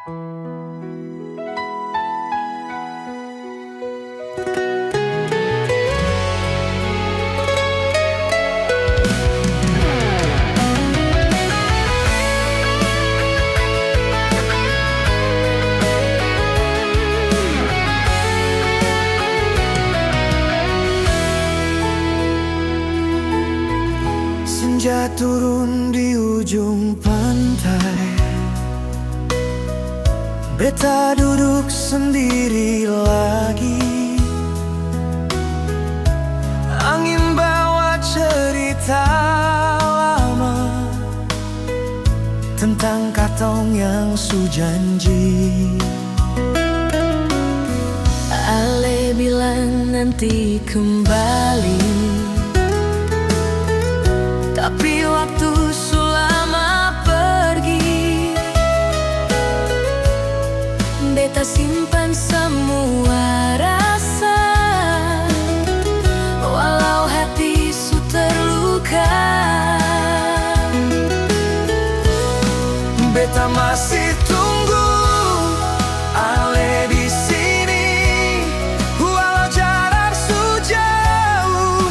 Senja turun di ujung pantai, beta duduk sendiri lagi. Angin bawa cerita lama tentang katong yang sujanji. Ale bilang nanti kembali, tapi waktu sulama pergi. Beta simpan semua rasa, walau hati su terluka. Beta masih tunggu ale di sini, walau jarak sejauh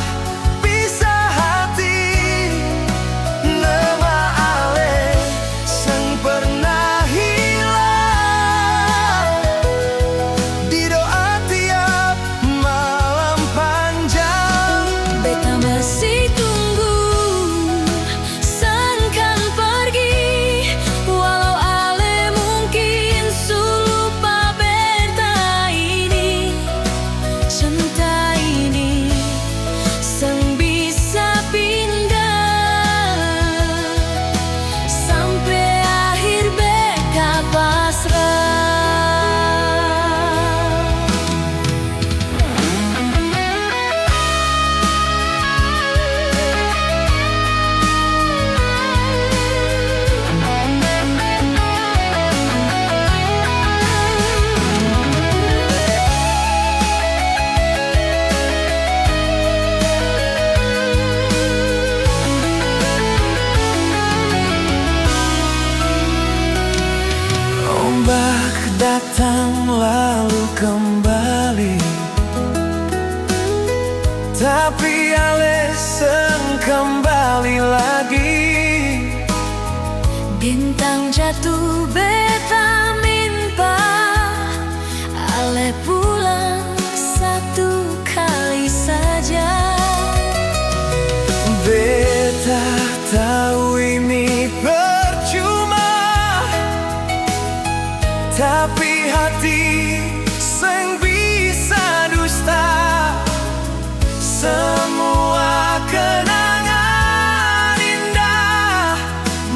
pisah hati. Nama ale sang pernah hilang di doa tiap malam panjang. Beta masih tunggu, sang kan pergi, walau ale mungkin su lupa beta ini. Cinta ini sang bisa pindah sampai akhir beta pasrah. Ombak datang lalu kembali, tapi ale sang kembali lagi. Bintang jatuh beta minta ale pulang satu kali saja. Beta tahu ini percuma, tapi hati sang bisa dusta. Semua kenangan indah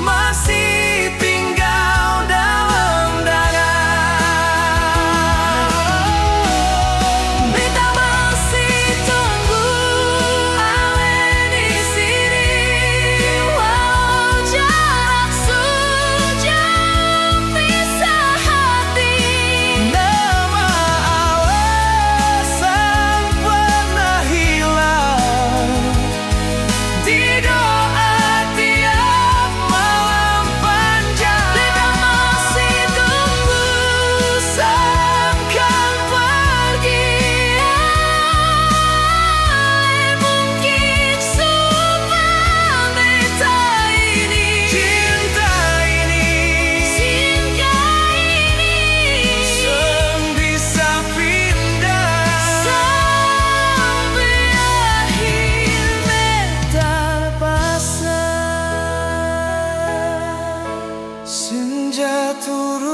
masih tinggal dalam dada. Beta masih tunggu ale di sini, walau jarak sejauh pisah hati. Nama ale sang pernah hilang di doa tiap malam panjang. Beta masih tunggu, Sang kan pergi, ale mungkin sumpah beta ini. cinta ini sang bisa pindah Sampai akhir beta pasrah. senja turun